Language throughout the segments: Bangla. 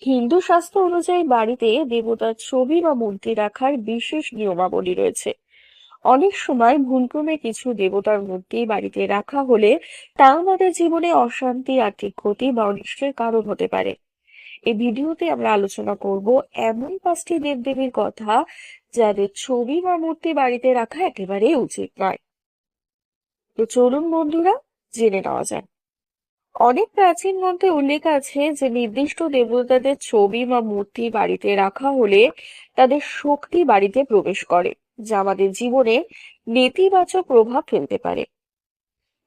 হিন্দু শাস্ত্র অনুযায়ী বাড়িতে দেবতার ছবি বা মূর্তি রাখার বিশেষ নিয়মাবলী রয়েছে। অনেক সময় ভুলক্রমে কিছু দেবতার মূর্তি বাড়িতে রাখা হলে তা আমাদের জীবনে অশান্তি, আর্থিক ক্ষতি বা অনিষ্টের কারণ হতে পারে। এই ভিডিওতে আমরা আলোচনা করব এমন 5টি দেবদেবীর কথা যাদের ছবি বা মূর্তি বাড়িতে রাখা একেবারেই উচিত নয়। তো চলুন বন্ধুরা, জেনে নেওয়া যাক। অনেক প্রাচীন গ্রন্থে উল্লেখ আছে যে নির্দিষ্ট দেবতাদের ছবি বা মূর্তি বাড়িতে রাখা হলে তাদের শক্তি বাড়িতে প্রবেশ করে, যা আমাদের জীবনে নেতিবাচক প্রভাব ফেলতে পারে।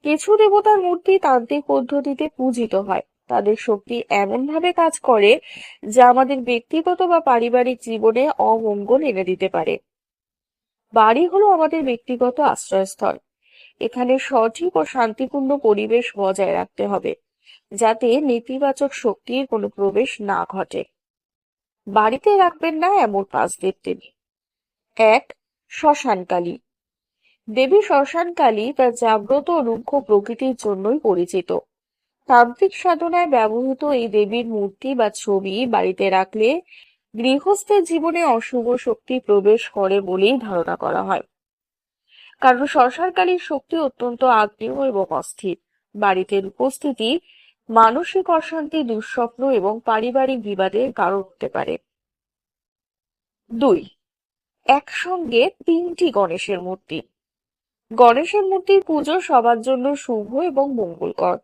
কিছু দেবতার মূর্তি তান্ত্রিক পদ্ধতিতে পূজিত হয়। তাদের শক্তি এমন ভাবে কাজ করে যা আমাদের ব্যক্তিগত বা পারিবারিক জীবনে অমঙ্গল এনে দিতে পারে। বাড়ি হলো আমাদের ব্যক্তিগত আশ্রয়স্থল। এখানে সঠিক ও শান্তিপূর্ণ পরিবেশ বজায় রাখতে হবে, যাতে নেতিবাচক শক্তির কোনো প্রবেশ না ঘটে। বাড়িতে রাখবেন না এমন 5 দেবদেবী। 1. শ্মশানকালী। দেবী শ্মশানকালী তার জাগ্রত ও রুক্ষ প্রকৃতির জন্যই পরিচিত। তান্ত্রিক সাধনায় ব্যবহৃত এই দেবীর মূর্তি বা ছবি বাড়িতে রাখলে গৃহস্থের জীবনে অশুভ শক্তি প্রবেশ করে বলেই ধারণা করা হয়। কারণ শ্মশানকালীর শক্তি অত্যন্ত আগ্নেয় এবং অস্থির। বাড়িতে উপস্থিতি মানসিক অশান্তি, দুঃস্বপ্ন এবং পারিবারিক বিবাদের কারণ হতে পারে। 2. একসঙ্গে 3টি গণেশের মূর্তি। গণেশের মূর্তির পুজো সবার জন্য শুভ এবং মঙ্গলকর।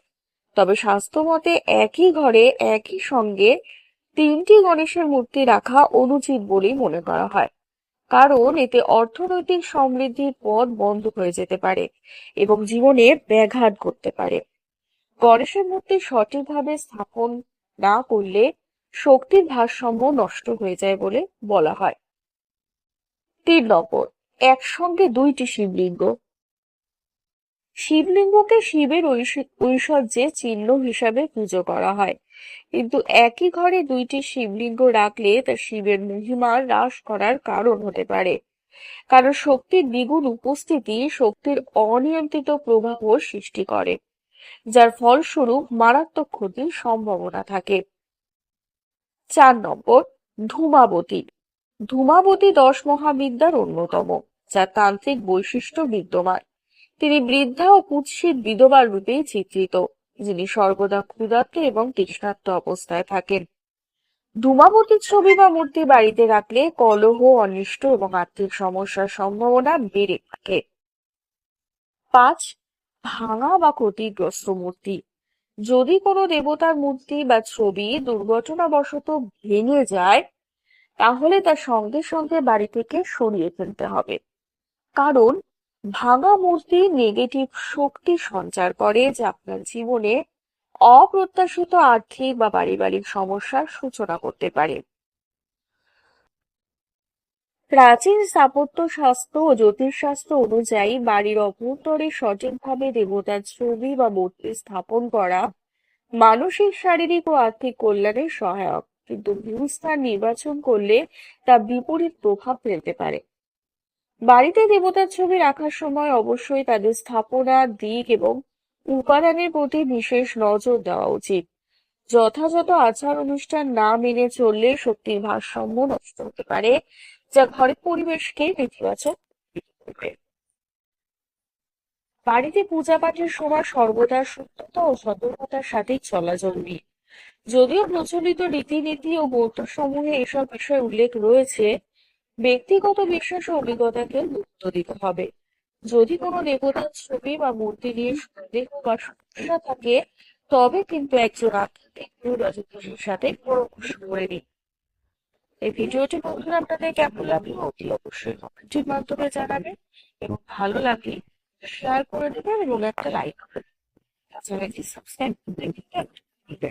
তবে শাস্ত্র মতে একই ঘরে একই সঙ্গে 3টি গণেশের মূর্তি রাখা অনুচিত বলেই মনে করা হয়। কারণ এতে অর্থনৈতিক সমৃদ্ধির পথ বন্ধ হয়ে যেতে পারে এবং জীবনে ব্যাঘাত ঘটতে পারে। গণেশের মূর্তি সঠিকভাবে স্থাপন না করলে শক্তির ভারসাম্য নষ্ট হয়ে যায় বলে বলা হয়। 3. একসঙ্গে 2টি শিবলিঙ্গ। শিবলিঙ্গকে শিবের ঐশ্বর্যের চিহ্ন হিসাবে পুজো করা হয়, কিন্তু একই ঘরে 2টি শিবলিঙ্গ রাখলে তা শিবের মহিমা হ্রাস করার কারণ হতে পারে। কারণ শক্তির দ্বিগুণ উপস্থিতি শক্তির অনিয়ন্ত্রিত প্রবাহ সৃষ্টি করে, যার ফলস্বরূপ মারাত্মক ক্ষতির সম্ভাবনা থাকে। 4. ধূমাবতী। ধূমাবতী 10 মহাবিদ্যার অন্যতম, যা তান্ত্রিক বৈশিষ্ট্য বিদ্যমান। তিনি বৃদ্ধা ও কুৎসিত বিধবার রূপেই চিত্রিত, যিনি সর্বদা ক্ষুধার্ত এবং তৃষ্ণার্ত অবস্থায় থাকেন। ধূমাবতীর ছবি বা মূর্তি বাড়িতে রাখলে কলহ, অনিষ্ট এবং আর্থিক সমস্যার সম্ভাবনা বেড়ে থাকে। 5. ভাঙা বা ক্ষতিগ্রস্ত মূর্তি। যদি কোনো দেবতার মূর্তি বা ছবি দুর্ঘটনাবশত ভেঙে যায়, তাহলে তা সঙ্গে সঙ্গে বাড়ি থেকে সরিয়ে ফেলতে হবে। কারণ ভাঙা মূর্তি নেগেটিভ শক্তি সঞ্চার করে, যা আপনার জীবনে অপ্রত্যাশিত আর্থিক বা পারিবারিক সমস্যার সূচনা করতে পারে। প্রাচীন স্থাপত্য শাস্ত্র ও জ্যোতিষশাস্ত্র অনুযায়ী বাড়ির অভ্যন্তরে সঠিকভাবে দেবতার ছবি বা মূর্তি স্থাপন করা মানসিক, শারীরিক ও আর্থিক কল্যাণে সহায়ক, কিন্তু ভুল স্থান নির্বাচন করলে তা বিপরীত প্রভাব ফেলতে পারে। বাড়িতে দেবতার ছবি রাখার সময় অবশ্যই তাদের স্থাপনা, দিক এবং উপাদানের প্রতি বিশেষ নজর দেওয়া উচিত। যথাযথ আচার অনুষ্ঠান না মেনে চললে শক্তির ভারসাম্য নষ্ট হতে পারে, যা ঘরের পরিবেশকে নেতিবাচক করবে। বাড়িতে পূজা পাঠের সময় সর্বদা সত্যতা ও সতর্কতার সাথেই চলা জরুরি। যদিও প্রচলিত রীতিনীতি ও গ্রন্থসমূহে এসব বিষয় উল্লেখ রয়েছে, ব্যক্তিগত বিশ্বাস ও অভিজ্ঞতাকে গুরুত্ব দিতে হবে। যদি কোনো দেবতার ছবি বা মূর্তি নিয়ে সন্দেহ বা সমস্যা থাকে, তবে কিন্তু একজন আধ্যাত্মিক গুরু বা জ্যোতিষীর সাথে পরামর্শ করে নিন। এই ভিডিওটি বন্ধুরা আপনাদের কেমন লাগলো অতি অবশ্যই কমেন্টের মাধ্যমে জানাবেন, এবং ভালো লাগলে শেয়ার করে দেবেন এবং একটা লাইক করবেন। চ্যানেলটি সাবস্ক্রাইব করে দিতে